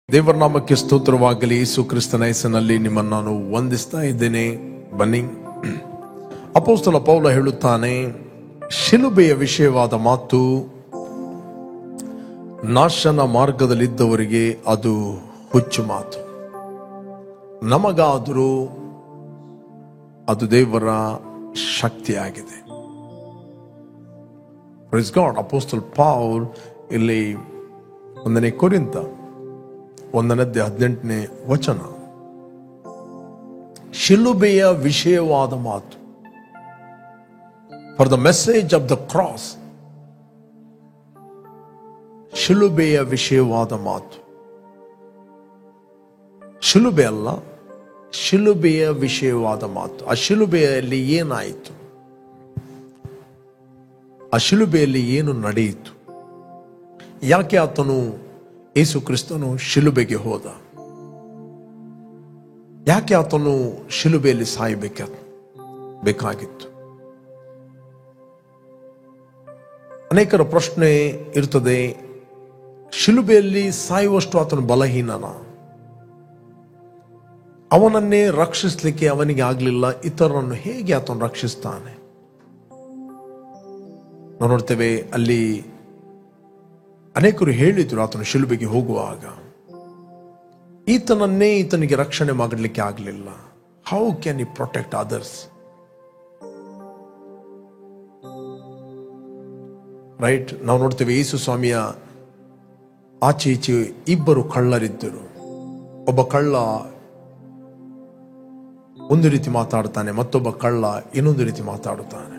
ದೇವರ ನಾಮಕ್ಕೆ ಸ್ತೋತ್ರವಾಗಲಿ. ಯೇಸು ಕ್ರಿಸ್ತನ ಹೆಸರಿನಲ್ಲಿ ನಿಮ್ಮನ್ನು ನಾನು ವಂದಿಸ್ತಾ ಇದ್ದೇನೆ. ಬನ್ನಿ, ಅಪೊಸ್ತಲ ಪೌಲ ಹೇಳುತ್ತಾನೆ, ಶಿಲುಬೆಯ ವಿಷಯವಾದ ಮಾತು ನಾಶನ ಮಾರ್ಗದಲ್ಲಿದ್ದವರಿಗೆ ಅದು ಹುಚ್ಚು ಮಾತು, ನಮಗಾದರೂ ಅದು ದೇವರ ಶಕ್ತಿಯಾಗಿದೆ. Praise God. ಅಪೊಸ್ತಲ ಪೌಲ್ ಇಲ್ಲಿ 1 ಕೊರಿಂಥ 1:18 ಶಿಲುಬೆಯ ವಿಷಯವಾದ ಮಾತು, for the message of the cross. ಶಿಲುಬೆಯ ವಿಷಯವಾದ ಮಾತು, ಶಿಲುಬೆ ಅಲ್ಲ, ಶಿಲುಬೆಯ ವಿಷಯವಾದ ಮಾತು. ಆ ಶಿಲುಬೆಯಲ್ಲಿ ಏನಾಯಿತು, ಆ ಶಿಲುಬೆಯಲ್ಲಿ ಏನು ನಡೆಯಿತು, ಯಾಕೆ ಆತನು ಯೇಸು ಕ್ರಿಸ್ತನು ಶಿಲುಬೆಗೆ ಹೋದ, ಯಾಕೆ ಆತನು ಶಿಲುಬೆಯಲ್ಲಿ ಬೇಕಾಗಿತ್ತು. ಅನೇಕರ ಪ್ರಶ್ನೆ ಇರ್ತದೆ, ಶಿಲುಬೆಯಲ್ಲಿ ಸಾಯುವಷ್ಟು ಆತನು ಬಲಹೀನನ, ಅವನನ್ನೇ ರಕ್ಷಿಸಲಿಕ್ಕೆ ಅವನಿಗೆ ಆಗಲಿಲ್ಲ, ಇತರರನ್ನು ಹೇಗೆ ಆತನು ರಕ್ಷಿಸ್ತಾನೆ? ನಾವು ನೋಡ್ತೇವೆ, ಅಲ್ಲಿ ಅನೇಕರು ಹೇಳಿದ್ರು ಆತನು ಶಿಲುಬೆಗೆ ಹೋಗುವಾಗ, ಈತನಿಗೆ ರಕ್ಷಣೆ ಮಾಡಲಿಕ್ಕೆ ಆಗಲಿಲ್ಲ, how can he protect others? Right. ನಾವು ನೋಡ್ತೇವೆ, ಯೇಸು ಸ್ವಾಮಿಯ ಆಚೆ ಈಚೆ ಇಬ್ಬರು ಕಳ್ಳರಿದ್ದರು. ಒಬ್ಬ ಕಳ್ಳ ಒಂದು ರೀತಿ ಮಾತಾಡುತ್ತಾನೆ, ಮತ್ತೊಬ್ಬ ಕಳ್ಳ ಇನ್ನೊಂದು ರೀತಿ ಮಾತಾಡುತ್ತಾನೆ.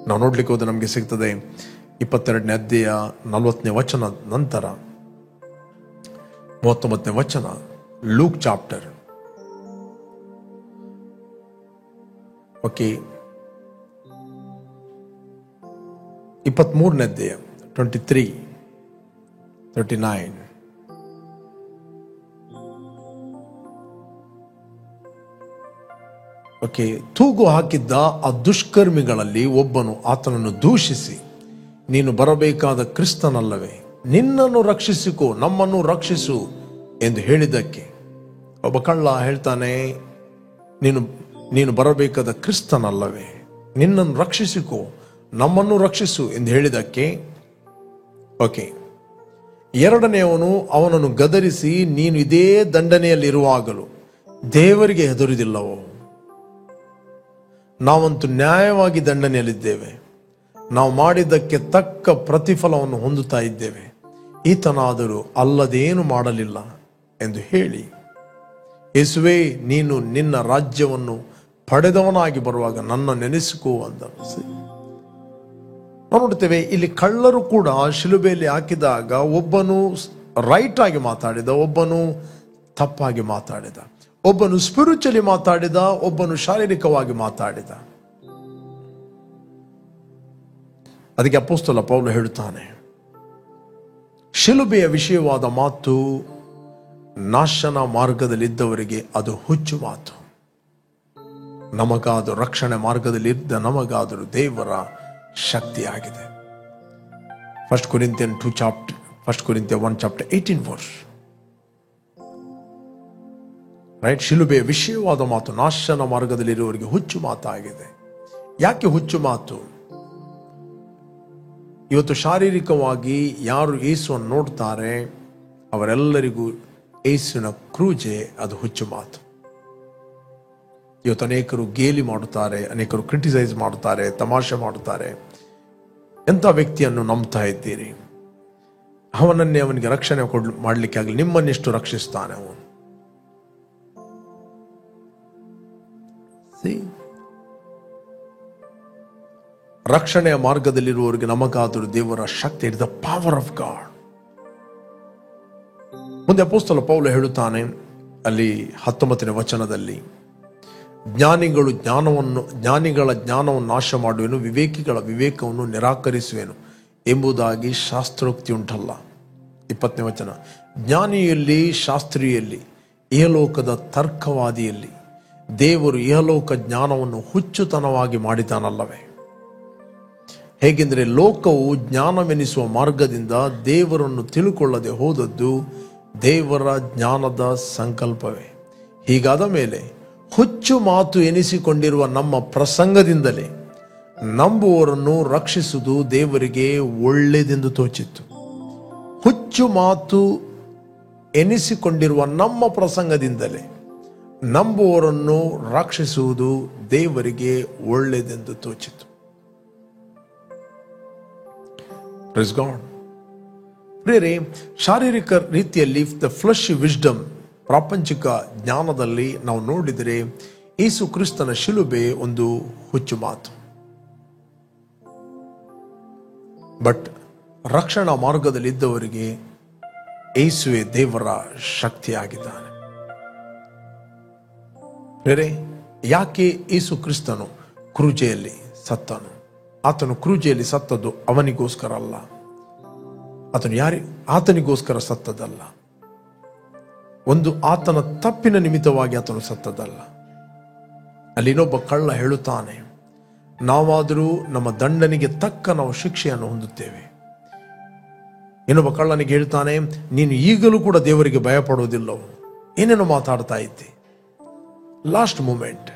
ನಾವು ನೋಡ್ಲಿಕ್ಕೆ ಹೋದ್ರೆ ನಮಗೆ ಸಿಗ್ತದೆ 22ನೇ ಅಧ್ಯಾಯ 40ನೇ ವಚನ ನಂತರ 39ನೇ ವಚನ, ಲೂಕ್ ಚಾಪ್ಟರ್ 23ನೇ ಅಧ್ಯಾಯ 23-39. ತೂಗು ಹಾಕಿದ್ದ ಆ ದುಷ್ಕರ್ಮಿಗಳಲ್ಲಿ ಒಬ್ಬನು ಆತನನ್ನು ದೂಷಿಸಿ, ನೀನು ಬರಬೇಕಾದ ಕ್ರಿಸ್ತನಲ್ಲವೇ, ನಿನ್ನನ್ನು ರಕ್ಷಿಸಿಕೋ, ನಮ್ಮನ್ನು ರಕ್ಷಿಸು ಎಂದು ಹೇಳಿದ್ದಕ್ಕೆ ಒಬ್ಬ ಕಳ್ಳ ಹೇಳ್ತಾನೆ, ನೀನು ಬರಬೇಕಾದ ಕ್ರಿಸ್ತನಲ್ಲವೇ, ನಿನ್ನನ್ನು ರಕ್ಷಿಸಿಕೋ, ನಮ್ಮನ್ನು ರಕ್ಷಿಸು ಎಂದು ಹೇಳಿದ್ದಕ್ಕೆ ಎರಡನೆಯವನು ಅವನನ್ನು ಗದರಿಸಿ, ನೀನು ಇದೇ ದಂಡನೆಯಲ್ಲಿರುವಾಗಲೂ ದೇವರಿಗೆ ಹೆದರುವುದಿಲ್ಲವೋ? ನಾವಂತೂ ನ್ಯಾಯವಾಗಿ ದಂಡನೆಯಲ್ಲಿದ್ದೇವೆ, ನಾವು ಮಾಡಿದ್ದಕ್ಕೆ ತಕ್ಕ ಪ್ರತಿಫಲವನ್ನು ಹೊಂದುತ್ತಾ ಇದ್ದೇವೆ, ಈತನಾದರೂ ಅಲ್ಲದೇನು ಮಾಡಲಿಲ್ಲ ಎಂದು ಹೇಳಿ, ಯೇಸುವೇ, ನೀನು ನಿನ್ನ ರಾಜ್ಯವನ್ನು ಪಡೆದವನಾಗಿ ಬರುವಾಗ ನನ್ನ ನೆನೆಸಿಕೋ ಅಂದನು. ನಾವು ನೋಡ್ತೇವೆ, ಇಲ್ಲಿ ಕಳ್ಳರು ಕೂಡ ಶಿಲುಬೆಯಲ್ಲಿ ಹಾಕಿದಾಗ ಒಬ್ಬನು ರೈಟ್ ಆಗಿ ಮಾತಾಡಿದ, ಒಬ್ಬನು ತಪ್ಪಾಗಿ ಮಾತಾಡಿದ, ಒಬ್ಬನು ಸ್ಪಿರಿಚುವಲಿ ಮಾತಾಡಿದ, ಒಬ್ಬನು ಶಾರೀರಿಕವಾಗಿ ಮಾತಾಡಿದ. ಅದಕ್ಕೆ ಅಪೊಸ್ತಲ ಪೌಲ ಹೇಳುತ್ತಾನೆ, ಶಿಲುಬೆಯ ವಿಷಯವಾದ ಮಾತು ನಾಶನ ಮಾರ್ಗದಲ್ಲಿದ್ದವರಿಗೆ ಅದು ಹುಚ್ಚು ಮಾತು, ನಮಗಾದರೂ ರಕ್ಷಣೆ ಮಾರ್ಗದಲ್ಲಿದ್ದ ನಮಗಾದರೂ ದೇವರ ಶಕ್ತಿಯಾಗಿದೆ. 1 Corinthians 1:18 ರೈಟ್. ಶಿಲುಬೆಯ ವಿಷಯವಾದ ಮಾತು ನಾಶನ ಮಾರ್ಗದಲ್ಲಿರುವವರಿಗೆ ಹುಚ್ಚು ಮಾತಾಗಿದೆ. ಯಾಕೆ ಹುಚ್ಚು ಮಾತು? ಇವತ್ತು ಶಾರೀರಿಕವಾಗಿ ಯಾರು ಯೇಸುವನ್ನು ನೋಡ್ತಾರೆ ಅವರೆಲ್ಲರಿಗೂ ಯೇಸುವಿನ ಕ್ರೂಜೆ ಅದು ಹುಚ್ಚು ಮಾತು. ಇವತ್ತು ಅನೇಕರು ಗೇಲಿ ಮಾಡುತ್ತಾರೆ, ಅನೇಕರು ಕ್ರಿಟಿಸೈಸ್ ಮಾಡುತ್ತಾರೆ, ತಮಾಷೆ ಮಾಡುತ್ತಾರೆ. ಎಂಥ ವ್ಯಕ್ತಿಯನ್ನು ನಂಬ್ತಾ ಇದ್ದೀರಿ? ಅವನನ್ನೇ ಅವನಿಗೆ ರಕ್ಷಣೆ ಮಾಡಲಿಕ್ಕೆ ಆಗಲಿ, ನಿಮ್ಮನ್ನೆಷ್ಟು ರಕ್ಷಿಸ್ತಾನೆ ಅವನು? ರಕ್ಷಣೆಯ ಮಾರ್ಗದಲ್ಲಿರುವವರಿಗೆ ನಮಗಾದರೂ ದೇವರ ಶಕ್ತಿ, it the power of God. ಮುಂದೆ ಅಪೊಸ್ತಲ ಪೌಲ ಹೇಳುತ್ತಾನೆ ಅಲ್ಲಿ 19ನೇ ವಚನದಲ್ಲಿ, ಜ್ಞಾನಿಗಳ ಜ್ಞಾನವನ್ನು ನಾಶ ಮಾಡುವೆನು, ವಿವೇಕಿಗಳ ವಿವೇಕವನ್ನು ನಿರಾಕರಿಸುವೆನು ಎಂಬುದಾಗಿ ಶಾಸ್ತ್ರೋಕ್ತಿ ಉಂಟಲ್ಲ. 20ನೇ ವಚನ, ಜ್ಞಾನಿಯಲ್ಲಿ, ಶಾಸ್ತ್ರಿಯಲ್ಲಿ, ಇಹಲೋಕದ ತರ್ಕವಾದಿಯಲ್ಲಿ ದೇವರು ಇಹಲೋಕ ಜ್ಞಾನವನ್ನು ಹುಚ್ಚುತನವಾಗಿ ಮಾಡಿದ್ದಾನಲ್ಲವೇ? ಹೇಗೆಂದರೆ ಲೋಕವು ಜ್ಞಾನವೆನಿಸುವ ಮಾರ್ಗದಿಂದ ದೇವರನ್ನು ತಿಳುಕೊಳ್ಳದೆ ಹೋದದ್ದು ದೇವರ ಜ್ಞಾನದ ಸಂಕಲ್ಪವೇ. ಹೀಗಾದ ಮೇಲೆ ಹುಚ್ಚು ಮಾತು ಎನಿಸಿಕೊಂಡಿರುವ ನಮ್ಮ ಪ್ರಸಂಗದಿಂದಲೇ ನಂಬುವವರನ್ನು ರಕ್ಷಿಸುವುದು ದೇವರಿಗೆ ಒಳ್ಳೆಯದೆಂದು ತೋಚಿತ್ತು. ಹುಚ್ಚು ಮಾತು ಎನಿಸಿಕೊಂಡಿರುವ ನಮ್ಮ ಪ್ರಸಂಗದಿಂದಲೇ ನಂಬುವವರನ್ನು ರಕ್ಷಿಸುವುದು ದೇವರಿಗೆ ಒಳ್ಳೆಯದೆಂದು ತೋಚಿತು. Praise God. ಪ್ರಿಯರೇ, ಶಾರೀರಿಕ ರೀತಿಯಲ್ಲಿ ದ ಫ್ಲೆಶ್ ವಿಸ್ಡಮ್, ಪ್ರಾಪಂಚಿಕ ಜ್ಞಾನದಲ್ಲಿ ನಾವು ನೋಡಿದರೆ ಯೇಸು ಕ್ರಿಸ್ತನ ಶಿಲುಬೆ ಒಂದು ಹುಚ್ಚು ಮಾತು. ಬಟ್ ರಕ್ಷಣಾ ಮಾರ್ಗದಲ್ಲಿದ್ದವರಿಗೆ ಯೇಸುವೆ ದೇವರ ಶಕ್ತಿಯಾಗಿದ್ದಾನೆ. ಬೇರೆ ಯಾಕೆ ಯೇಸು ಕ್ರಿಸ್ತನು ಕ್ರೂಜೆಯಲ್ಲಿ ಸತ್ತನು? ಆತನು ಕ್ರೂಜೆಯಲ್ಲಿ ಸತ್ತದ್ದು ಅವನಿಗೋಸ್ಕರ ಅಲ್ಲ, ಆತನಿಗೋಸ್ಕರ ಸತ್ತದಲ್ಲ. ಒಂದು ಆತನ ತಪ್ಪಿನ ನಿಮಿತ್ತವಾಗಿ ಆತನು ಸತ್ತದಲ್ಲ. ಅಲ್ಲಿ ಇನ್ನೊಬ್ಬ ಕಳ್ಳ ಹೇಳುತ್ತಾನೆ, ನಾವಾದರೂ ನಮ್ಮ ದಂಡನೆಗೆ ತಕ್ಕ ನಾವು ಶಿಕ್ಷೆಯನ್ನು ಹೊಂದುತ್ತೇವೆ. ಇನ್ನೊಬ್ಬ ಕಳ್ಳನಿಗೆ ಹೇಳ್ತಾನೆ, ನೀನು ಈಗಲೂ ಕೂಡ ದೇವರಿಗೆ ಭಯ ಪಡುವುದಿಲ್ಲವೋ? ಏನೇನೋ ಮಾತಾಡ್ತಾ ಇದ್ದೆ. ಲಾಸ್ಟ್ ಮೂಮೆಂಟ್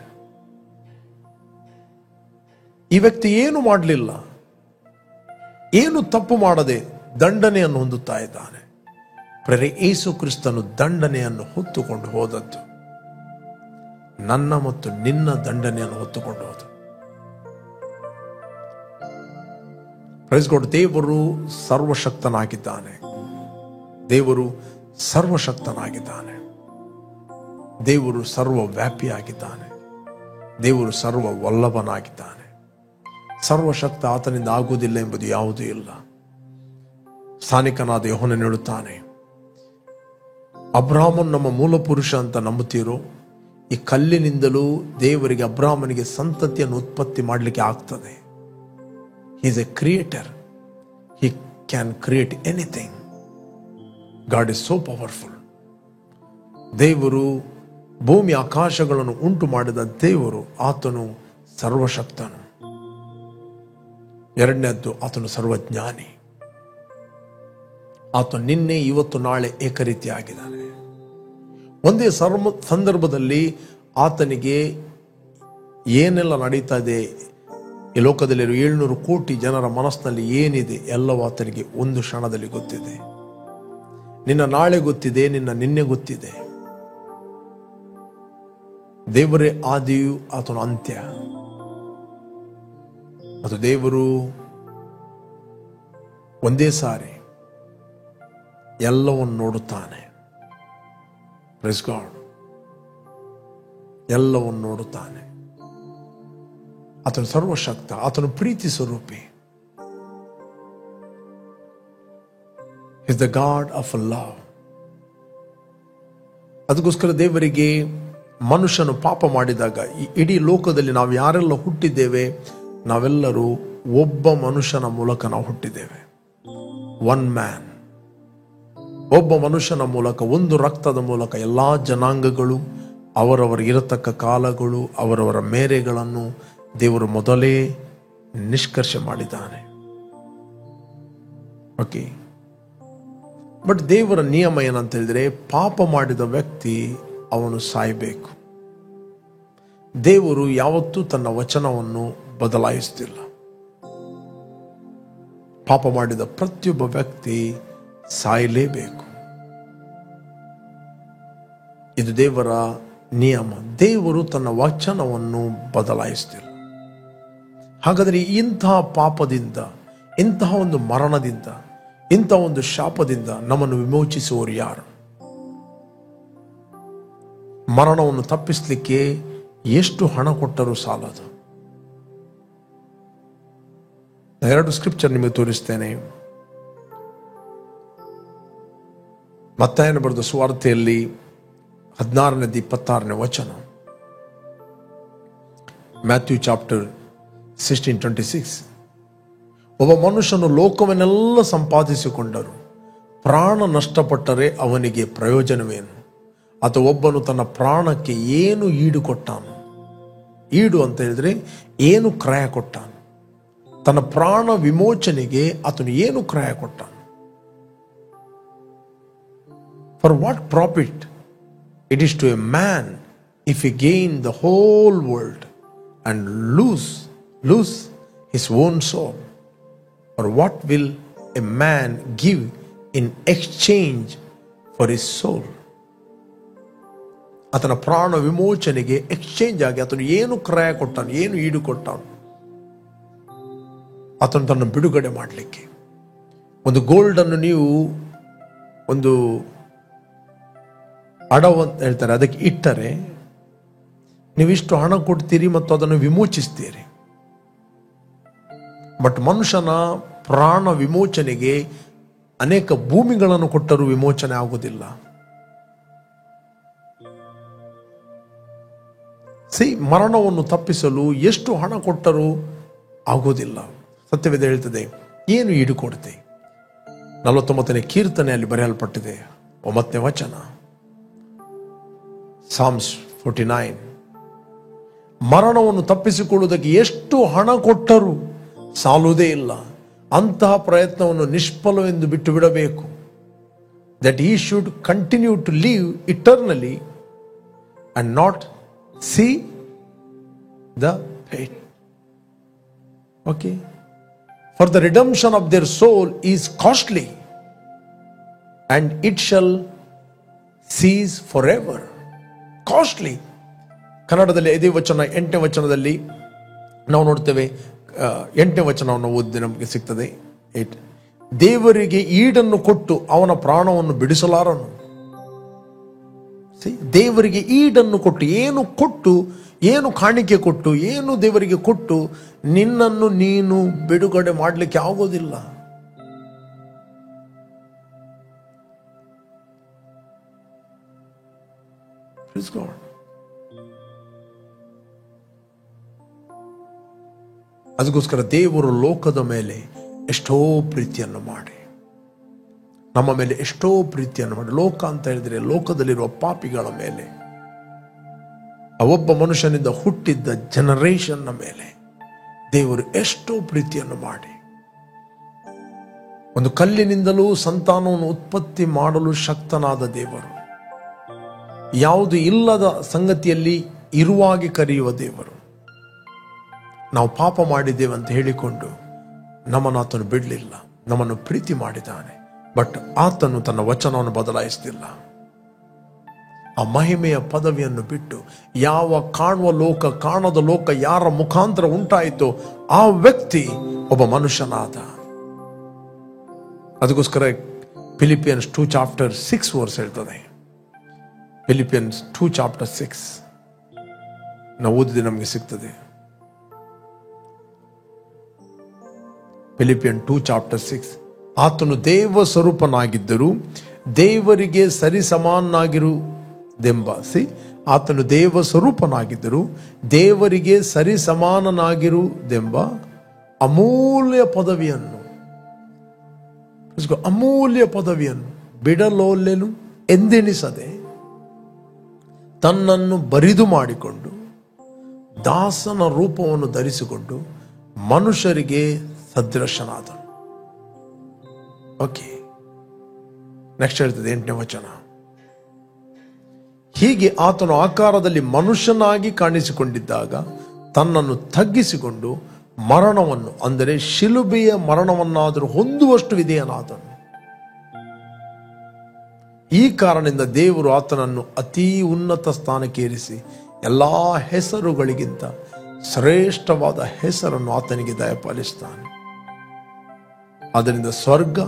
ಈ ವ್ಯಕ್ತಿ ಏನು ಮಾಡಲಿಲ್ಲ, ಏನು ತಪ್ಪು ಮಾಡದೆ ದಂಡನೆಯನ್ನು ಹೊಂದುತ್ತಾ ಇದ್ದಾನೆ. ಪ್ರೇರೆ, ಯೇಸು ಕ್ರಿಸ್ತನು ದಂಡನೆಯನ್ನು ಹೊತ್ತುಕೊಂಡು ಹೋದದ್ದು ನನ್ನ ಮತ್ತು ನಿನ್ನ ದಂಡನೆಯನ್ನು ಹೊತ್ತುಕೊಂಡು ಹೋದ. Praise God. ದೇವರು ಸರ್ವಶಕ್ತನಾಗಿದ್ದಾನೆ. ದೇವರು ಸರ್ವಶಕ್ತನಾಗಿದ್ದಾನೆ. ದೇವರು ಸರ್ವವ್ಯಾಪಿಯಾಗಿದ್ದಾನೆ. ದೇವರು ಸರ್ವ ವಲ್ಲಭನಾಗಿದ್ದಾನೆ. ಸರ್ವಶಕ್ತ ಆತನಿಂದ ಆಗುವುದಿಲ್ಲ ಎಂಬುದು ಯಾವುದೂ ಇಲ್ಲ. ಸ್ಥಾನಿಕನಾದ ಯೋಹನನು ಹೇಳುತ್ತಾನೆ, ಅಬ್ರಾಮನ್ ನಮ್ಮ ಮೂಲ ಪುರುಷ ಅಂತ ನಂಬುತ್ತೀರೋ? ಈ ಕಲ್ಲಿನಿಂದಲೂ ದೇವರಿಗೆ ಅಬ್ರಾಮನಿಗೆ ಸಂತತಿಯನ್ನು ಉತ್ಪತ್ತಿ ಮಾಡಲಿಕ್ಕೆ ಆಗ್ತದೆ. He is a creator. He can create anything. God is so powerful. ದೇವರು ಭೂಮಿ ಆಕಾಶಗಳನ್ನು ಉಂಟು ಮಾಡಿದ ದೇವರು. ಆತನು ಸರ್ವಶಕ್ತನು. ಎರಡನೇದ್ದು, ಆತನು ಸರ್ವಜ್ಞಾನಿ. ಆತನು ನಿನ್ನೆ ಇವತ್ತು ನಾಳೆ ಏಕರೀತಿಯಾಗಿದ್ದಾನೆ. ಒಂದೇ ಸಂದರ್ಭದಲ್ಲಿ ಆತನಿಗೆ ಏನೆಲ್ಲ ನಡೀತಾ ಇದೆ, ಈ ಲೋಕದಲ್ಲಿರುವ 700 ಕೋಟಿ ಜನರ ಮನಸ್ಸಿನಲ್ಲಿ ಏನಿದೆ ಎಲ್ಲವೂ ಆತನಿಗೆ ಒಂದು ಕ್ಷಣದಲ್ಲಿ ಗೊತ್ತಿದೆ. ನಿನ್ನ ನಾಳೆ ಗೊತ್ತಿದೆ, ನಿನ್ನ ನಿನ್ನೆ ಗೊತ್ತಿದೆ. ದೇವರೇ ಆದಿಯು, ಆತನು ಅಂತ್ಯ. ಅದು ದೇವರು ಒಂದೇ ಸಾರಿ ಎಲ್ಲವನ್ನು ನೋಡುತ್ತಾನೆ. Praise God. ಎಲ್ಲವನ್ನು ನೋಡುತ್ತಾನೆ. ಆತನು ಸರ್ವಶಕ್ತ. ಆತನು ಪ್ರೀತಿ ಸ್ವರೂಪಿ. Is the God of love. ಅದಕ್ಕೋಸ್ಕರ ದೇವರಿಗೆ ಮನುಷ್ಯನು ಪಾಪ ಮಾಡಿದಾಗ, ಈ ಇಡೀ ಲೋಕದಲ್ಲಿ ನಾವು ಯಾರೆಲ್ಲ ಹುಟ್ಟಿದ್ದೇವೆ, ನಾವೆಲ್ಲರೂ ಒಬ್ಬ ಮನುಷ್ಯನ ಮೂಲಕ ನಾವು ಹುಟ್ಟಿದ್ದೇವೆ. One man. ಒಬ್ಬ ಮನುಷ್ಯನ ಮೂಲಕ, ಒಂದು ರಕ್ತದ ಮೂಲಕ ಎಲ್ಲಾ ಜನಾಂಗಗಳು, ಅವರವರ ಇರತಕ್ಕ ಕಾಲಗಳು, ಅವರವರ ಮೇರೆಗಳನ್ನು ದೇವರು ಮೊದಲೇ ನಿಷ್ಕರ್ಷೆ ಮಾಡಿದ್ದಾನೆ. ಓಕೆ. ಬಟ್ ದೇವರ ನಿಯಮ ಏನಂತ ಹೇಳಿದ್ರೆ, ಪಾಪ ಮಾಡಿದ ವ್ಯಕ್ತಿ ಅವನು ಸಾಯಬೇಕು. ದೇವರು ಯಾವತ್ತೂ ತನ್ನ ವಚನವನ್ನು ಬದಲಾಯಿಸುತ್ತಿಲ್ಲ. ಪಾಪ ಮಾಡಿದ ಪ್ರತಿಯೊಬ್ಬ ವ್ಯಕ್ತಿ ಸಾಯಲೇಬೇಕು. ಇದು ದೇವರ ನಿಯಮ. ದೇವರು ತನ್ನ ವಚನವನ್ನು ಬದಲಾಯಿಸುತ್ತಿಲ್ಲ. ಹಾಗಾದರೆ ಇಂತಹ ಪಾಪದಿಂದ, ಇಂತಹ ಒಂದು ಮರಣದಿಂದ, ಇಂತಹ ಒಂದು ಶಾಪದಿಂದ ನಮ್ಮನ್ನು ವಿಮೋಚಿಸುವವರು ಯಾರು? ಮರಣವನ್ನು ತಪ್ಪಿಸಲಿಕ್ಕೆ ಎಷ್ಟು ಹಣ ಕೊಟ್ಟರೂ ಸಾಲದು. 2 ಸ್ಕ್ರಿಪ್ಚರ್ ನಿಮಗೆ ತೋರಿಸ್ತೇನೆ. ಮತ್ತಾಯನ ಬರೆದ ಸುವಾರ್ತೆಯಲ್ಲಿ 16-26 ವಚನ. Matthew chapter 16:26. ಒಬ್ಬ ಮನುಷ್ಯನು ಲೋಕವನ್ನೆಲ್ಲ ಸಂಪಾದಿಸಿಕೊಂಡರು, ಪ್ರಾಣ ನಷ್ಟಪಟ್ಟರೆ ಅವನಿಗೆ ಪ್ರಯೋಜನವೇನು? ಅಥವಾ ಒಬ್ಬನು ತನ್ನ ಪ್ರಾಣಕ್ಕೆ ಏನು ಈಡು ಕೊಟ್ಟಾನು? ಈಡು ಅಂತ ಹೇಳಿದ್ರೆ ಏನು ಕ್ರಯ ಕೊಟ್ಟಾನು? ತನ್ನ ಪ್ರಾಣ ವಿಮೋಚನೆಗೆ ಆತನು ಏನು ಕ್ರಯ ಕೊಟ್ಟಾನು? For what profit it is to a man if he gain the whole world and lose his own soul? Or what will a man give in exchange for his soul? ಆತನ ಪ್ರಾಣ ವಿಮೋಚನೆಗೆ ಎಕ್ಸ್ಚೇಂಜ್ ಆಗಿ ಆತನು ಏನು ಕ್ರಯ ಕೊಟ್ಟಾನು, ಏನು ಈಡು ಕೊಟ್ಟಾನು? ಆತನು ತನ್ನ ಬಿಡುಗಡೆ ಮಾಡಲಿಕ್ಕೆ ಒಂದು ಗೋಲ್ಡ್ ಅನ್ನು ನೀವು ಒಂದು ಅಡವು ಅಂತ ಹೇಳ್ತಾರೆ, ಅದಕ್ಕೆ ಇಟ್ಟರೆ ನೀವಿಷ್ಟು ಹಣ ಕೊಡ್ತೀರಿ ಮತ್ತು ಅದನ್ನು ವಿಮೋಚಿಸ್ತೀರಿ. ಬಟ್ ಮನುಷ್ಯನ ಪ್ರಾಣ ವಿಮೋಚನೆಗೆ ಅನೇಕ ಭೂಮಿಗಳನ್ನು ಕೊಟ್ಟರೂ ವಿಮೋಚನೆ ಆಗುವುದಿಲ್ಲ. ಮರಣವನ್ನು ತಪ್ಪಿಸಲು ಎಷ್ಟು ಹಣ ಕೊಟ್ಟರೂ ಆಗೋದಿಲ್ಲ. ಸತ್ಯವೇದ ಹೇಳ್ತದೆ, ಏನು ಈಡು ಕೊಡುತ್ತೆ? 49ನೇ ಕೀರ್ತನೆಯಲ್ಲಿ ಬರೆಯಲ್ಪಟ್ಟಿದೆ 9ನೇ ವಚನ, ಸಾಮ್ಸ್ 49. ಮರಣವನ್ನು ತಪ್ಪಿಸಿಕೊಳ್ಳುವುದಕ್ಕೆ ಎಷ್ಟು ಹಣ ಕೊಟ್ಟರೂ ಸಾಲುವುದೇ ಇಲ್ಲ. ಅಂತಹ ಪ್ರಯತ್ನವನ್ನು ನಿಷ್ಫಲವೆಂದು ಬಿಟ್ಟು ಬಿಡಬೇಕು. That he should continue to live eternally and not see the fate. Okay? For the redemption of their soul is costly and it shall cease forever. Costly. ಕನ್ನಡದಲ್ಲಿ ಇದೇ ವಚನ 8ನೇ ವಚನದಲ್ಲಿ ನಾವು ನೋಡ್ತೇವೆ. 8ನೇ ವಚನವನ್ನು ಓದಿ ನಮಗೆ ಸಿಗ್ತದೆ. ದೇವರಿಗೆ ಈಡನ್ನು ಕೊಟ್ಟು ಅವನ ಪ್ರಾಣವನ್ನು ಬಿಡಿಸಲಾರನು. ದೇವರಿಗೆ ಈಡನ್ನು ಕೊಟ್ಟು, ಏನು ಕಾಣಿಕೆ ಕೊಟ್ಟು, ಏನು ದೇವರಿಗೆ ಕೊಟ್ಟು ನಿನ್ನನ್ನು ನೀನು ಬಿಡುಗಡೆ ಮಾಡಲಿಕ್ಕೆ ಆಗೋದಿಲ್ಲ. ಅದಕ್ಕೋಸ್ಕರ ದೇವರು ಲೋಕದ ಮೇಲೆ ಎಷ್ಟೋ ಪ್ರೀತಿಯನ್ನು ಮಾಡಿ, ನಮ್ಮ ಮೇಲೆ ಎಷ್ಟೋ ಪ್ರೀತಿಯನ್ನು ಮಾಡಿ, ಲೋಕ ಅಂತ ಹೇಳಿದ್ರೆ ಲೋಕದಲ್ಲಿರುವ ಪಾಪಿಗಳ ಮೇಲೆ, ಒಬ್ಬ ಮನುಷ್ಯನಿಂದ ಹುಟ್ಟಿದ್ದ ಜನರೇಷನ್ನ ಮೇಲೆ ದೇವರು ಎಷ್ಟೋ ಪ್ರೀತಿಯನ್ನು ಮಾಡಿ, ಒಂದು ಕಲ್ಲಿನಿಂದಲೂ ಸಂತಾನವನ್ನು ಉತ್ಪತ್ತಿ ಮಾಡಲು ಶಕ್ತನಾದ ದೇವರು, ಯಾವುದು ಇಲ್ಲದ ಸಂಗತಿಯಲ್ಲಿ ಇರುವಾಗಿ ಕರೆಯುವ ದೇವರು, ನಾವು ಪಾಪ ಮಾಡಿದ್ದೇವೆ ಅಂತ ಹೇಳಿಕೊಂಡು ನಮ್ಮನ್ನು ಆತನು ಬಿಡಲಿಲ್ಲ, ನಮ್ಮನ್ನು ಪ್ರೀತಿ ಮಾಡಿದ್ದಾನೆ. ಬಟ್ ಆತನು ತನ್ನ ವಚನವನ್ನು ಬದಲಾಯಿಸಲಿಲ್ಲ. ಆ ಮಹಿಮೆಯ ಪದವಿಯನ್ನು ಬಿಟ್ಟು ಯಾವ ಕಾಣುವ ಲೋಕ, ಕಾಣದ ಲೋಕ ಯಾರ ಮುಖಾಂತರ ಉಂಟಾಯಿತೋ ಆ ವ್ಯಕ್ತಿ ಒಬ್ಬ ಮನುಷ್ಯನಾದ. ಅದಕ್ಕೋಸ್ಕರ ಫಿಲಿಪಿಯನ್ಸ್ 2:6 ಹೇಳ್ತದೆ. ಫಿಲಿಪಿಯನ್ಸ್ 2:6 ನಾವು ಓದಿದ್ರೆ ನಮಗೆ ಸಿಗ್ತದೆ. ಫಿಲಿಪಿಯನ್ 2:6 ಆತನು ದೇವ ಸ್ವರೂಪನಾಗಿದ್ದರೂ ದೇವರಿಗೆ ಸರಿಸಮಾನನಾಗಿರುವುದೆಂಬ ಆತನು ದೇವ ಸ್ವರೂಪನಾಗಿದ್ದರೂ ದೇವರಿಗೆ ಸರಿಸಮಾನನಾಗಿರುವುದೆಂಬ ಅಮೂಲ್ಯ ಪದವಿಯನ್ನು ಬಿಡಲೋಲ್ಲೆನು ಎಂದೆನಿಸದೆ ತನ್ನನ್ನು ಬರಿದು ಮಾಡಿಕೊಂಡು ದಾಸನ ರೂಪವನ್ನು ಧರಿಸಿಕೊಂಡು ಮನುಷ್ಯರಿಗೆ ಸದೃಶನಾದನು. ಓಕೆ, ನೆಕ್ಸ್ಟ್ ಹೇಳ್ತದೆ 8ನೇ ವಚನ. ಹೀಗೆ ಆತನು ಆಕಾರದಲ್ಲಿ ಮನುಷ್ಯನಾಗಿ ಕಾಣಿಸಿಕೊಂಡಿದ್ದಾಗ ತನ್ನನ್ನು ತಗ್ಗಿಸಿಕೊಂಡು ಮರಣವನ್ನು, ಅಂದರೆ ಶಿಲುಬೆಯ ಮರಣವನ್ನಾದರೂ ಹೊಂದುವಷ್ಟು ವಿಧೇಯನಾದನು. ಈ ಕಾರಣದಿಂದ ದೇವರು ಆತನನ್ನು ಅತೀ ಉನ್ನತ ಸ್ಥಾನಕ್ಕೇರಿಸಿ ಎಲ್ಲಾ ಹೆಸರುಗಳಿಗಿಂತ ಶ್ರೇಷ್ಠವಾದ ಹೆಸರನ್ನು ಆತನಿಗೆ ದಯಪಾಲಿಸ್ತಾನೆ. ಆದ್ದರಿಂದ ಸ್ವರ್ಗ,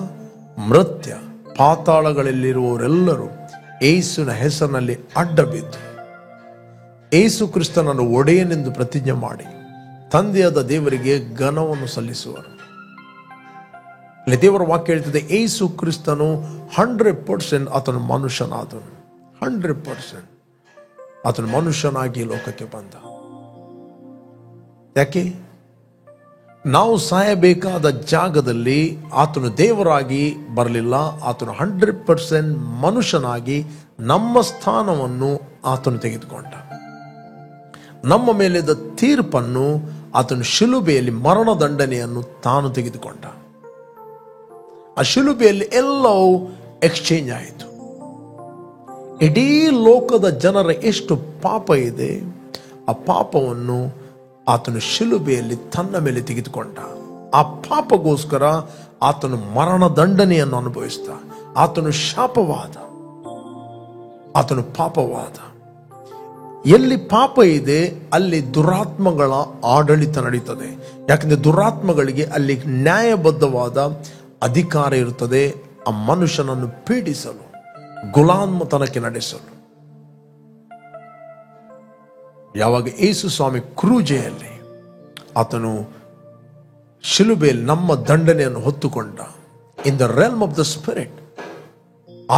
ಮೃತ್ಯ, ಪಾತಾಳಗಳಲ್ಲಿರುವವರೆಲ್ಲರೂ ಯೇಸುವಿನ ಹೆಸರಿನಲ್ಲಿ ಅಡ್ಡ ಬಿದ್ದು ಯೇಸು ಕ್ರಿಸ್ತನನ್ನು ಒಡೆಯನೆಂದು ಪ್ರತಿಜ್ಞೆ ಮಾಡಿ ತಂದೆಯಾದ ದೇವರಿಗೆ ಘನವನ್ನು ಸಲ್ಲಿಸುವರು. ಇಲ್ಲಿ ದೇವರ ವಾಕ್ಯ ಹೇಳ್ತದೆ, ಯೇಸು ಕ್ರಿಸ್ತನು 100% ಆತನು ಮನುಷ್ಯನಾದನು. 100% ಆತನು ಮನುಷ್ಯನಾಗಿ ಲೋಕಕ್ಕೆ ಬಂದ. ಯಾಕೆ? ನಾವು ಸಾಯಬೇಕಾದ ಜಾಗದಲ್ಲಿ ಆತನು ದೇವರಾಗಿ ಬರಲಿಲ್ಲ. ಆತನು 100% ಮನುಷ್ಯನಾಗಿ ನಮ್ಮ ಸ್ಥಾನವನ್ನು ಆತನು ತೆಗೆದುಕೊಂಡ. ನಮ್ಮ ಮೇಲಿದ್ದ ತೀರ್ಪನ್ನು ಆತನು ಶಿಲುಬೆಯಲ್ಲಿ ಮರಣ ದಂಡನೆಯನ್ನು ತಾನು ತೆಗೆದುಕೊಂಡ. ಆ ಶಿಲುಬೆಯಲ್ಲಿ ಎಲ್ಲವೂ ಎಕ್ಸ್ಚೇಂಜ್ ಆಯಿತು. ಇಡೀ ಲೋಕದ ಜನರ ಎಷ್ಟು ಪಾಪ ಇದೆ, ಆ ಪಾಪವನ್ನು ಆತನು ಶಿಲುಬೆಯಲ್ಲಿ ತನ್ನ ಮೇಲೆ ತೆಗೆದುಕೊಂಡ. ಆ ಪಾಪಗೋಸ್ಕರ ಆತನು ಮರಣ ದಂಡನೆಯನ್ನು ಅನುಭವಿಸಿದ. ಆತನು ಶಾಪವಾದ, ಆತನು ಪಾಪವಾದ. ಎಲ್ಲಿ ಪಾಪ ಇದೆ ಅಲ್ಲಿ ದುರಾತ್ಮಗಳ ಆಡಳಿತ ನಡೀತದೆ. ಯಾಕಂದ್ರೆ ದುರಾತ್ಮಗಳಿಗೆ ಅಲ್ಲಿ ನ್ಯಾಯಬದ್ಧವಾದ ಅಧಿಕಾರ ಇರುತ್ತದೆ, ಆ ಮನುಷ್ಯನನ್ನು ಪೀಡಿಸಲು, ಗುಲಾಮತನಕ್ಕೆ ನಡೆಸಲು. ಯಾವಾಗ ಯೇಸು ಸ್ವಾಮಿ ಕ್ರೂಜೆಯಲ್ಲಿ ಆತನು ಶಿಲುಬೆಯಲ್ಲಿ ನಮ್ಮ ದಂಡನೆಯನ್ನು ಹೊತ್ತುಕೊಂಡ, in the realm of the spirit,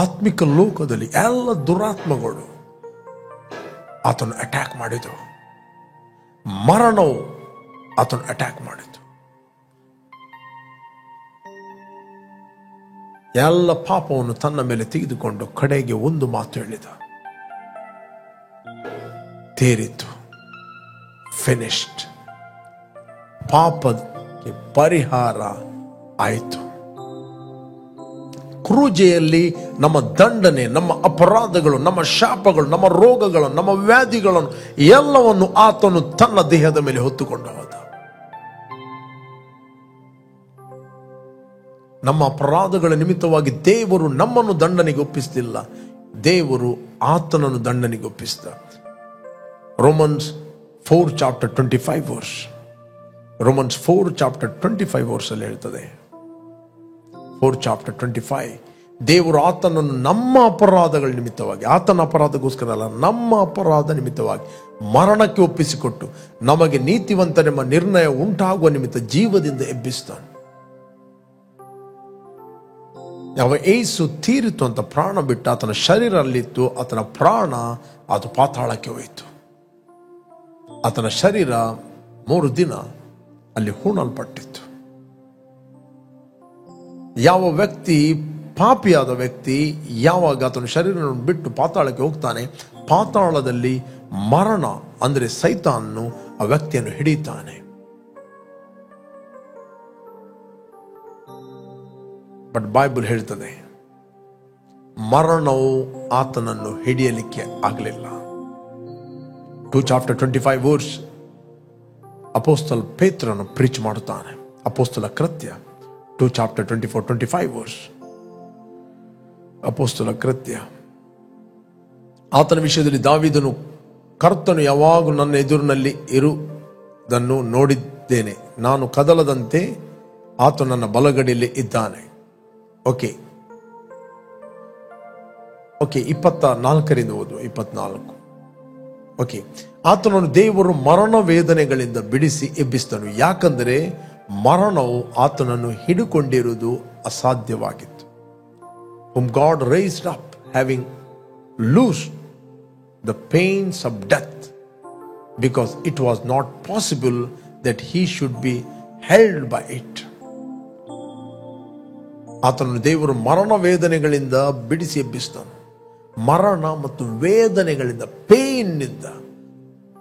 ಆತ್ಮಿಕ ಲೋಕದಲ್ಲಿ ಎಲ್ಲ ದುರಾತ್ಮಗಳು ಆತನು ಅಟ್ಯಾಕ್ ಮಾಡಿದವು. ಮರಣವು ಆತನು ಅಟ್ಯಾಕ್ ಮಾಡಿತು. ಎಲ್ಲ ಪಾಪವನ್ನು ತನ್ನ ಮೇಲೆ ತೆಗೆದುಕೊಂಡು ಕಡೆಗೆ ಒಂದು ಮಾತು ಹೇಳಿದ, ತೀರಿತು, ಫಿನಿಶ್ಡ್. ಪಾಪಕ್ಕೆ ಪರಿಹಾರ ಆಯಿತು. ಕ್ರೂಜೆಯಲ್ಲಿ ನಮ್ಮ ದಂಡನೆ, ನಮ್ಮ ಅಪರಾಧಗಳು, ನಮ್ಮ ಶಾಪಗಳು, ನಮ್ಮ ರೋಗಗಳು, ನಮ್ಮ ವ್ಯಾಧಿಗಳನ್ನು ಎಲ್ಲವನ್ನು ಆತನು ತನ್ನ ದೇಹದ ಮೇಲೆ ಹೊತ್ತುಕೊಂಡು ಹೋದ. ನಮ್ಮ ಅಪರಾಧಗಳ ನಿಮಿತ್ತವಾಗಿ ದೇವರು ನಮ್ಮನ್ನು ದಂಡನೆಗೆ ಒಪ್ಪಿಸಲಿಲ್ಲ, ದೇವರು ಆತನನ್ನು ದಂಡನೆಗೆ ಒಪ್ಪಿಸಿದ. Romans 4 chapter 25 verse, Romans 4 chapter 25 verse ಅಲ್ಲಿ ಹೇಳ್ತದೆ, 4 ಚಾಪ್ಟರ್ 25, ದೇವರು ಆತನನ್ನು ನಮ್ಮ ಅಪರಾಧಗಳ ನಿಮಿತ್ತವಾಗಿ, ಆತನ ಅಪರಾಧಗೋಸ್ಕರ ಅಲ್ಲ, ನಮ್ಮ ಅಪರಾಧ ನಿಮಿತ್ತವಾಗಿ ಮರಣಕ್ಕೆ ಒಪ್ಪಿಸಿಕೊಟ್ಟು ನಮಗೆ ನೀತಿವಂತನೆಂಬ ನಿರ್ಣಯ ಉಂಟಾಗುವ ನಿಮಿತ್ತ ಜೀವದಿಂದ ಎಬ್ಬಿಸ್ತಾನೆ. ಯಾವ ಯೇಸು ತೀರಿತು ಅಂತ ಪ್ರಾಣ ಬಿಟ್ಟು ಆತನ ಶರೀರ ಅಲ್ಲಿತ್ತು, ಆತನ ಪ್ರಾಣ ಅದು ಪಾತಾಳಕ್ಕೆ ಹೋಯಿತು. ಆತನ ಶರೀರ 3 ದಿನ ಅಲ್ಲಿ ಹೂಣಲ್ಪಟ್ಟಿತ್ತು. ಯಾವ ವ್ಯಕ್ತಿ ಪಾಪಿಯಾದ ವ್ಯಕ್ತಿ ಯಾವಾಗ ಆತನ ಶರೀರವನ್ನು ಬಿಟ್ಟು ಪಾತಾಳಕ್ಕೆ ಹೋಗ್ತಾನೆ, ಪಾತಾಳದಲ್ಲಿ ಮರಣ ಅಂದರೆ ಸೈತಾನನು ಆ ವ್ಯಕ್ತಿಯನ್ನು ಹಿಡಿತಾನೆ. ಬಟ್ ಬೈಬಲ್ ಹೇಳ್ತದೆ ಮರಣವು ಆತನನ್ನು ಹಿಡಿಯಲಿಕ್ಕೆ ಆಗಲಿಲ್ಲ. 2 ಚಾಪ್ಟರ್ 25 ವರ್ಸ್ ಅಪೋಸ್ತಲ ಪೇತ್ರನು ಪ್ರೀಚ್ ಮಾಡುತ್ತಾನೆ. ಅಪೋಸ್ತಲ ಕೃತ್ಯ 2 ಚಾಪ್ಟರ್ 24-25 ವರ್ಸ್, ಅಪೋಸ್ತಲ ಕೃತ್ಯ. ಆತನ ವಿಷಯದಲ್ಲಿ ದಾವೀದನು, ಕರ್ತನು ಯಾವಾಗಲೂ ನನ್ನ ಎದುರಿನಲ್ಲಿ ಇರುವುದನ್ನು ನೋಡಿದ್ದೇನೆ, ನಾನು ಕದಲದಂತೆ ಆತನು ನನ್ನ ಬಲಗಡೆಯಲ್ಲಿ ಇದ್ದಾನೆ. ಓಕೆ 24ರಿಂದ ಓದು, 24. ಓಕೆ, ಆತನನ್ನು ದೇವರು ಮರಣ ವೇದನೆಗಳಿಂದ ಬಿಡಿಸಿ ಎಬ್ಬಿಸಿದನು, ಯಾಕಂದರೆ ಮರಣವು ಆತನನ್ನು ಹಿಡಿಕೊಂಡಿರುವುದು ಅಸಾಧ್ಯವಾಗಿತ್ತು. Whom God raised up, having loosed the pains of death, because it was not possible that he should be held by it. ಆತನನ್ನು ದೇವರು ಮರಣ ವೇದನೆಗಳಿಂದ ಬಿಡಿಸಿ ಎಬ್ಬಿಸಿದನು. ಮರಣ ಮತ್ತು ವೇದನೆಗಳಿಂದ, ಪೇನ್ನಿಂದ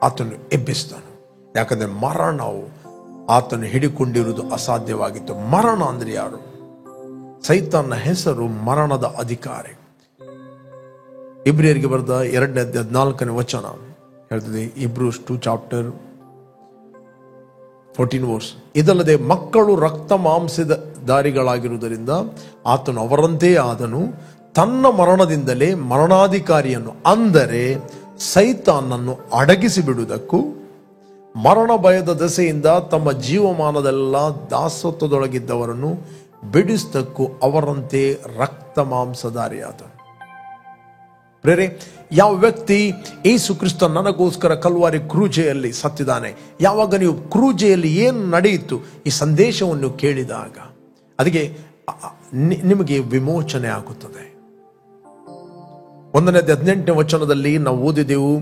ಆತನು ಎಬ್ಬಿಸಿದನು. ಯಾಕಂದ್ರೆ ಮರಣವು ಆತನು ಹಿಡಿಕೊಂಡಿರುವುದು ಅಸಾಧ್ಯವಾಗಿತ್ತು. ಮರಣ ಅಂದ್ರೆ ಯಾರು? ಸೈತಾನನ ಹೆಸರು ಮರಣದ ಅಧಿಕಾರಿ. ಇಬ್ರಿಯರಿಗೆ ಬರೆದ 2ನೇ ಅಧ್ಯಾಯ 14ನೇ ವಚನ ಹೇಳ್ತದೆ, ಇಬ್ರೂಸ್ 2 ಚಾಪ್ಟರ್ 14 ವರ್ಸ್, ಇದಲ್ಲದೆ ಮಕ್ಕಳು ರಕ್ತ ಮಾಂಸದ ದಾರಿಗಳಾಗಿರುವುದರಿಂದ ಆತನು ಅವರಂತೆ ಆದನು, ತನ್ನ ಮರಣದಿಂದಲೇ ಮರಣಾಧಿಕಾರಿಯನ್ನು ಅಂದರೆ ಸೈತಾನನ್ನು ಅಡಗಿಸಿ ಬಿಡುವುದಕ್ಕೂ ಮರಣ ಭಯದ ದೆಸೆಯಿಂದ ತಮ್ಮ ಜೀವಮಾನದೆಲ್ಲ ದಾಸತ್ವದೊಳಗಿದ್ದವರನ್ನು ಬಿಡಿಸುವುದಕ್ಕೂ ಅವರಂತೆ ರಕ್ತ ಮಾಂಸಧಾರಿಯಾದನು. ಪ್ರೇರೆ, ಯಾವ ವ್ಯಕ್ತಿ ಯೇಸು ಕ್ರಿಸ್ತ ನನಗೋಸ್ಕರ ಕಲ್ವಾರಿ ಕ್ರೂಜೆಯಲ್ಲಿ ಸತ್ತಿದ್ದಾನೆ, ಯಾವಾಗ ನೀವು ಕ್ರೂಜೆಯಲ್ಲಿ ಏನು ನಡೆಯಿತು ಈ ಸಂದೇಶವನ್ನು ಕೇಳಿದಾಗ ಅದಕ್ಕೆ ನಿಮಗೆ ವಿಮೋಚನೆ ಆಗುತ್ತದೆ. 1ನೇ ಅಧ್ಯಾಯ 18ನೇ ವಚನದಲ್ಲಿ ನಾವು ಓದಿದೆವು,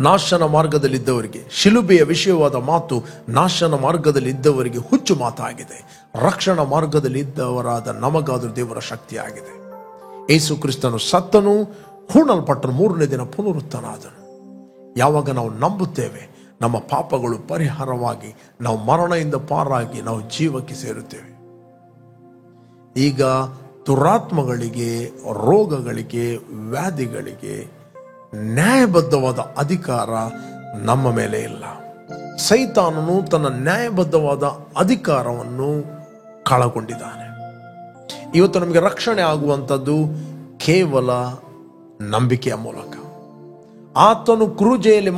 ನಾಶನ ಮಾರ್ಗದಲ್ಲಿದ್ದವರಿಗೆ, ಶಿಲುಬೆಯ ವಿಷಯವಾದ ಮಾತು ನಾಶನ ಮಾರ್ಗದಲ್ಲಿ ಇದ್ದವರಿಗೆ ಹುಚ್ಚು ಮಾತಾಗಿದೆ, ರಕ್ಷಣಾ ಮಾರ್ಗದಲ್ಲಿ ಇದ್ದವರಾದ ನಮಗಾದರೂ ದೇವರ ಶಕ್ತಿ ಆಗಿದೆ. ಯೇಸು ಕ್ರಿಸ್ತನು ಸತ್ತನು, ಹೂಣಲ್ಪಟ್ಟನು, 3ನೇ ದಿನ ಪುನರುತ್ಥಾನಾದನು. ಯಾವಾಗ ನಾವು ನಂಬುತ್ತೇವೆ ನಮ್ಮ ಪಾಪಗಳು ಪರಿಹಾರವಾಗಿ ನಾವು ಮರಣದಿಂದ ಪಾರಾಗಿ ನಾವು ಜೀವಕ್ಕೆ ಸೇರುತ್ತೇವೆ. ಈಗ ದುರಾತ್ಮಗಳಿಗೆ, ರೋಗಗಳಿಗೆ, ವ್ಯಾಧಿಗಳಿಗೆ ನ್ಯಾಯಬದ್ಧವಾದ ಅಧಿಕಾರ ನಮ್ಮ ಮೇಲೆ ಇಲ್ಲ. ಸೈತಾನನು ತನ್ನ ನ್ಯಾಯಬದ್ಧವಾದ ಅಧಿಕಾರವನ್ನು ಕಳಗೊಂಡಿದ್ದಾನೆ. ಇವತ್ತು ನಮಗೆ ರಕ್ಷಣೆ ಆಗುವಂಥದ್ದು ಕೇವಲ ನಂಬಿಕೆಯ ಮೂಲಕ. ಆತನು ಕ್ರೂಜೆಯಲ್ಲಿ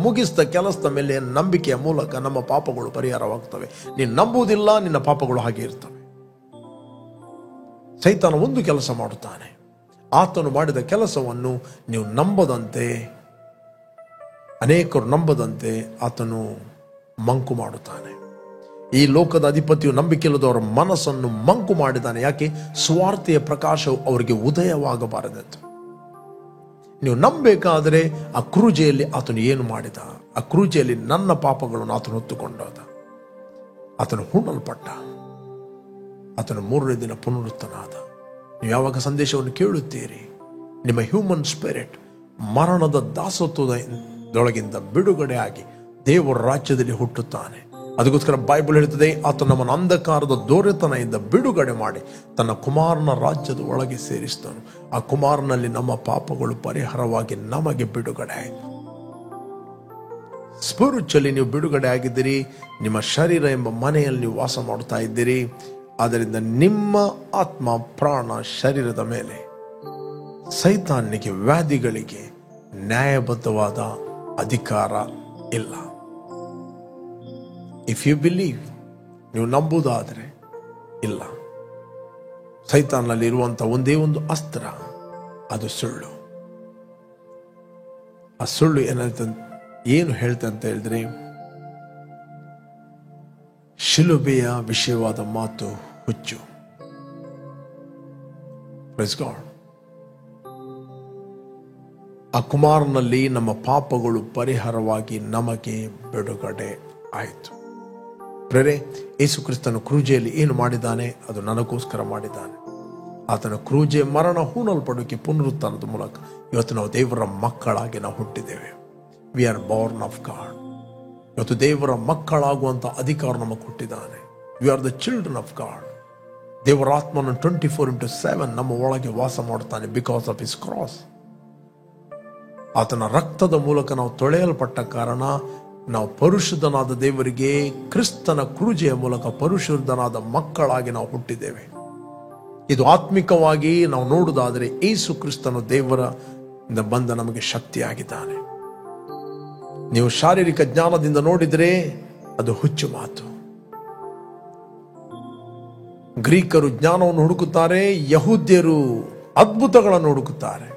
ಮುಗಿಸಿದ ಕೆಲಸದ ಮೇಲೆ ನಂಬಿಕೆಯ ಮೂಲಕ ನಮ್ಮ ಪಾಪಗಳು ಪರಿಹಾರವಾಗ್ತವೆ. ನೀನು ನಂಬುವುದಿಲ್ಲ, ನಿನ್ನ ಪಾಪಗಳು ಹಾಗೆ ಇರ್ತವೆ. ಸೈತಾನ ಒಂದು ಕೆಲಸ ಮಾಡುತ್ತಾನೆ, ಆತನು ಮಾಡಿದ ಕೆಲಸವನ್ನು ನೀವು ನಂಬದಂತೆ, ಅನೇಕರು ನಂಬದಂತೆ ಆತನು ಮಂಕು ಮಾಡುತ್ತಾನೆ. ಈ ಲೋಕದ ಅಧಿಪತಿಯು ನಂಬಿಕೆಯಿಲ್ಲದವರ ಮನಸ್ಸನ್ನು ಮಂಕು ಮಾಡಿದ್ದಾನೆ. ಯಾಕೆ? ಸ್ವಾರ್ಥೆಯ ಪ್ರಕಾಶವು ಅವರಿಗೆ ಉದಯವಾಗಬಾರದೆಂದು. ನೀವು ನಂಬಬೇಕಾದರೆ ಆ ಕ್ರೂಜೆಯಲ್ಲಿ ಆತನು ಏನು ಮಾಡಿದ? ಆ ಕ್ರೂಜೆಯಲ್ಲಿ ನನ್ನ ಪಾಪಗಳನ್ನು ಆತನು ಹೊತ್ತುಕೊಂಡೋದ. ಆತನು ಹೂಣಲ್ಪಟ್ಟ, ಆತನು 3ನೇ ದಿನ ಪುನರುತ್ಥಾನಾದ. ನೀವು ಯಾವಾಗ ಸಂದೇಶವನ್ನು ಕೇಳುತ್ತೀರಿ, ನಿಮ್ಮ ಹ್ಯೂಮನ್ ಸ್ಪಿರಿಟ್ ಮರಣದ ದಾಸತ್ವದೊಳಗಿಂದ ಬಿಡುಗಡೆ ಆಗಿ ದೇವರ ರಾಜ್ಯದಲ್ಲಿ ಹುಟ್ಟುತ್ತಾನೆ. ಅದಕ್ಕೋಸ್ಕರ ಬೈಬಲ್ ಹೇಳ್ತದೆ, ಆತ ನಮ್ಮನ್ನು ಅಂಧಕಾರದ ದೊರೆತನದಿಂದ ಬಿಡುಗಡೆ ಮಾಡಿ ತನ್ನ ಕುಮಾರನ ರಾಜ್ಯದ ಒಳಗೆ ಸೇರಿಸಿದನು. ಆ ಕುಮಾರನಲ್ಲಿ ನಮ್ಮ ಪಾಪಗಳು ಪರಿಹಾರವಾಗಿ ನಮಗೆ ಬಿಡುಗಡೆ ಆಯಿತು. ಸ್ಪಿರಿಚುವಲಿ ನೀವು ಬಿಡುಗಡೆ ಆಗಿದ್ದೀರಿ. ನಿಮ್ಮ ಶರೀರ ಎಂಬ ಮನೆಯಲ್ಲಿ ನೀವು ವಾಸ ಮಾಡ್ತಾ ಇದ್ದೀರಿ. ಆದ್ದರಿಂದ ನಿಮ್ಮ ಆತ್ಮ, ಪ್ರಾಣ, ಶರೀರದ ಮೇಲೆ ಸೈತಾನಿಗೆ, ವ್ಯಾಧಿಗಳಿಗೆ ನ್ಯಾಯಬದ್ಧವಾದ ಅಧಿಕಾರ ಇಲ್ಲ. ಇಫ್ ಯು ಬಿಲೀವ್, ನೀವು ನಂಬುವುದಾದರೆ ಇಲ್ಲ. ಸೈತಾನಲ್ಲಿ ಇರುವಂಥ ಒಂದೇ ಒಂದು ಅಸ್ತ್ರ, ಅದು ಸುಳ್ಳು. ಆ ಸುಳ್ಳು ಏನು ಹೇಳ್ತೆ ಅಂತ ಹೇಳಿದ್ರೆ, ಶಿಲುಬೆಯ ವಿಷಯವಾದ ಮಾತು ಹುಚ್ಚು. Praise God. ಆ ಕುಮಾರನಲ್ಲಿ ನಮ್ಮ ಪಾಪಗಳು ಪರಿಹಾರವಾಗಿ ನಮಗೆ ಬಿಡುಗಡೆ ಆಯಿತು. ಪ್ರೇರೆ, ಯೇಸು ಕ್ರಿಸ್ತನು ಕ್ರೂಜೆಯಲ್ಲಿ ಏನು ಮಾಡಿದ್ದಾನೆ? ಅದು ನನಗೋಸ್ಕರ ಮಾಡಿದ್ದಾನೆ. ಆತನ ಕ್ರೂಜೆ, ಮರಣ, ಹೂಣಲ್ಪಡುವಿಕೆ, ಪುನರುತ್ಥಾನದ ಮೂಲಕ ಇವತ್ತು ನಾವು ದೇವರ ಮಕ್ಕಳಾಗಿ ನಾವು ಹುಟ್ಟಿದ್ದೇವೆ. We are born of God. ಇವತ್ತು ದೇವರ ಮಕ್ಕಳಾಗುವಂಥ ಅಧಿಕಾರ ನಮಗೆ ಕೊಟ್ಟಿದ್ದಾನೆ. We are the children of God. ದೇವರ ಆತ್ಮನು 24/7 ನಮ್ಮ ಒಳಗೆ ವಾಸ ಮಾಡುತ್ತಾನೆ. Because of his cross. ಆತನ ರಕ್ತದ ಮೂಲಕ ನಾವು ತೊಳೆಯಲ್ಪಟ್ಟ ಕಾರಣ ನಾವು ಪರಿಶುದ್ಧನಾದ ದೇವರಿಗೆ ಕ್ರಿಸ್ತನ ಕ್ರೂಜೆಯ ಮೂಲಕ ಪರಿಶುದ್ಧನಾದ ಮಕ್ಕಳಾಗಿ ನಾವು ಹುಟ್ಟಿದ್ದೇವೆ. ಇದು ಆತ್ಮಿಕವಾಗಿ ನಾವು ನೋಡುವುದಾದರೆ ಯೇಸು ಕ್ರಿಸ್ತನು ದೇವರಿಂದ ಬಂದ ನಮಗೆ ಶಕ್ತಿಯಾಗಿದ್ದಾನೆ. ನೀವು ಶಾರೀರಿಕ ಜ್ಞಾನದಿಂದ ನೋಡಿದರೆ ಅದು ಹುಚ್ಚು ಮಾತು. ಗ್ರೀಕರು ಜ್ಞಾನವನ್ನು ಹುಡುಕುತ್ತಾರೆ, ಯಹೂದ್ಯರು ಅದ್ಭುತಗಳನ್ನು ಹುಡುಕುತ್ತಾರೆ.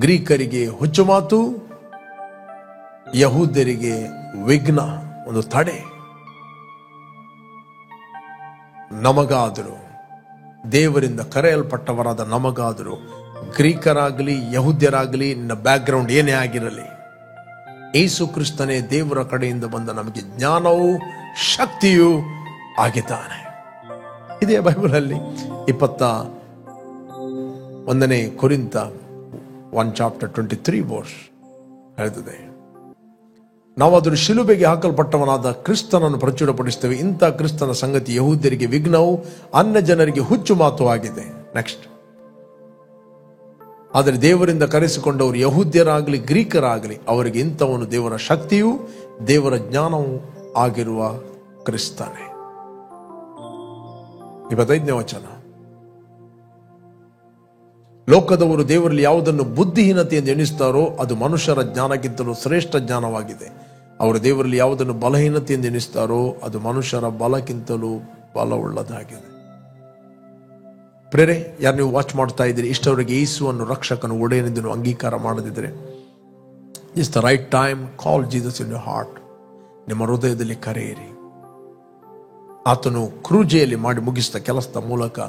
ಗ್ರೀಕರಿಗೆ ಹುಚ್ಚು ಮಾತು, ಯಹೂದ್ಯರಿಗೆ ವಿಘ್ನ, ಒಂದು ತಡೆ. ನಮಗಾದರೂ, ದೇವರಿಂದ ಕರೆಯಲ್ಪಟ್ಟವರಾದ ನಮಗಾದರೂ, ಗ್ರೀಕರಾಗಲಿ ಯಹೂದ್ಯರಾಗಲಿ, ನಿನ್ನ ಬ್ಯಾಕ್ಗ್ರೌಂಡ್ ಏನೇ ಆಗಿರಲಿ, ಯೇಸು ಕ್ರಿಸ್ತನೇ ದೇವರ ಕಡೆಯಿಂದ ಬಂದ ನಮಗೆ ಜ್ಞಾನವೂ ಶಕ್ತಿಯೂ ಆಗಿದ್ದಾನೆ. ಇದೇ ಬೈಬಲಲ್ಲಿ 21ನೇ ಕೊರಿಂಥ 1:23 ಹೇಳ್ತದೆ, ನಾವಾದರೂ ಶಿಲುಬೆಗೆ ಹಾಕಲ್ಪಟ್ಟವನಾದ ಕ್ರಿಸ್ತನನ್ನು ಪ್ರಚುರಪಡಿಸುತ್ತೇವೆ. ಇಂಥ ಕ್ರಿಸ್ತನ ಸಂಗತಿ ಯಹೂದ್ಯರಿಗೆ ವಿಘ್ನವು, ಅನ್ಯ ಜನರಿಗೆ ಹುಚ್ಚು ಮಾತು ಆಗಿದೆ. ನೆಕ್ಸ್ಟ್, ಆದರೆ ದೇವರಿಂದ ಕರೆಸಿಕೊಂಡವರು ಯಹೂದ್ಯರಾಗಲಿ ಗ್ರೀಕರಾಗಲಿ ಅವರಿಗೆ ಇಂಥವನು ದೇವರ ಶಕ್ತಿಯೂ ದೇವರ ಜ್ಞಾನವೂ ಆಗಿರುವ ಕ್ರಿಸ್ತನೇ. 25ನೇ ವಚನ, ಲೋಕದವರು ದೇವರಲ್ಲಿ ಯಾವುದನ್ನು ಬುದ್ಧಿಹೀನತೆ ಎಂದು ಎಣಿಸುತ್ತಾರೋ ಅದು ಮನುಷ್ಯರ ಜ್ಞಾನಕ್ಕಿಂತಲೂ ಶ್ರೇಷ್ಠ ಜ್ಞಾನವಾಗಿದೆ. ಅವರು ದೇವರಲ್ಲಿ ಯಾವುದನ್ನು ಬಲಹೀನತೆ ಎಂದು ಎಣಿಸುತ್ತಾರೋ ಅದು ಮನುಷ್ಯರ ಬಲಕ್ಕಿಂತಲೂ ಬಲವುಳ್ಳದಾಗಿದೆ. ಪ್ರೇರೆ, ಯಾರು ನೀವು ವಾಚ್ ಮಾಡ್ತಾ ಇದ್ದೀರಿ, ಇಷ್ಟವರೆಗೆ ಯೇಸುವನ್ನು ರಕ್ಷಕನು ಒಡೆಯನೆಂದು ನೀವು ಅಂಗೀಕಾರ ಮಾಡದಿದ್ದರೆ, it's the right time. Call Jesus in your heart. ನಿಮ್ಮ ಹೃದಯದಲ್ಲಿ ಕರೆಯಿರಿ. ಆತನು ಕ್ರೂಜೆಯಲ್ಲಿ ಮಾಡಿ ಮುಗಿಸಿದ ಕೆಲಸದ ಮೂಲಕ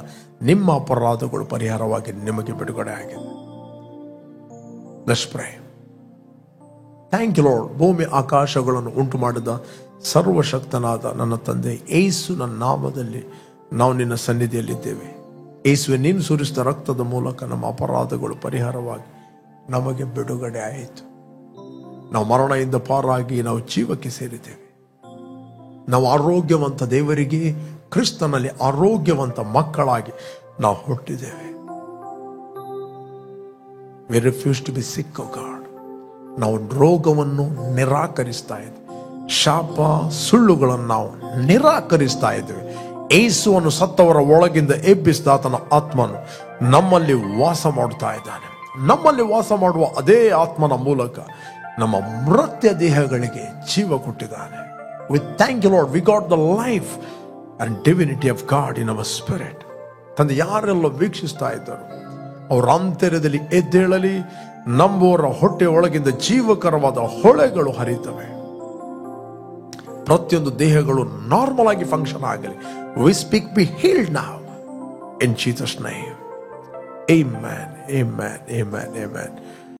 ನಿಮ್ಮ ಅಪರಾಧಗಳು ಪರಿಹಾರವಾಗಿ ನಿಮಗೆ ಬಿಡುಗಡೆ ಆಗಿದೆ. Let's pray. Thank you Lord. ಭೂಮಿ ಆಕಾಶಗಳನ್ನು ಉಂಟು ಮಾಡಿದ ಸರ್ವಶಕ್ತನಾದ ನನ್ನ ತಂದೆ ಯೇಸು, ನನ್ನ ನಾಮದಲ್ಲಿ ನಾವು ನಿನ್ನ ಸನ್ನಿಧಿಯಲ್ಲಿದ್ದೇವೆ. ಯೇಸುವೆ, ನೀನು ಸುರಿಸಿದ ರಕ್ತದ ಮೂಲಕ ನಮ್ಮ ಅಪರಾಧಗಳು ಪರಿಹಾರವಾಗಿ ನಮಗೆ ಬಿಡುಗಡೆ ಆಯಿತು. ನಾವು ಮರಣದಿಂದ ಪಾರಾಗಿ ನಾವು ಜೀವಕ್ಕೆ ಸೇರಿದ್ದೇವೆ. ನಾವು ಆರೋಗ್ಯವಂತ ದೇವರಿಗೆ ಕ್ರಿಸ್ತನಲ್ಲಿ ಆರೋಗ್ಯವಂತ ಮಕ್ಕಳಾಗಿ ನಾವು ಹುಟ್ಟಿದ್ದೇವೆ. We refuse to be sick, oh God. ನಾವು ರೋಗವನ್ನು ನಿರಾಕರಿಸ್ತಾ ಇದ್ದೇವೆ. ಶಾಪ ಸುಳ್ಳುಗಳನ್ನು ನಾವು ನಿರಾಕರಿಸ್ತಾ ಇದ್ದೇವೆ. ಯೇಸುವನ್ನು ಸತ್ತವರ ಒಳಗಿಂದ ಎಬ್ಬಿಸಿದ ಆತನ ಆತ್ಮನು ನಮ್ಮಲ್ಲಿ ವಾಸ ಮಾಡುತ್ತಾ ಇದ್ದಾನೆ. ನಮ್ಮಲ್ಲಿ ವಾಸ ಮಾಡುವ ಅದೇ ಆತ್ಮನ ಮೂಲಕ ನಮ್ಮ ಮೃತ್ಯ ದೇಹಗಳಿಗೆ ಜೀವ ಕೊಟ್ಟಿದ್ದಾನೆ. We thank you, Lord. We got the life and divinity of God in our spirit. ತಂದೆ, ಯಾರೆಲ್ಲ ವೀಕ್ಷಿಸ್ತಾ ಇದ್ದರು ಅವರ ಅಂತರ್ಯದಲ್ಲಿ ಎದ್ದೇಳಲಿ. ನಂಬುವರ ಹೊಟ್ಟೆ ಒಳಗಿಂದ ಜೀವಕರವಾದ ಹೊಳೆಗಳು ಹರಿತವೆ. ಪ್ರತಿಯೊಂದು ದೇಹಗಳು ನಾರ್ಮಲ್ ಆಗಿ ಫಂಕ್ಷನ್ ಆಗಲಿ. We speak, be healed now in Jesus' name. Amen, amen, amen, amen.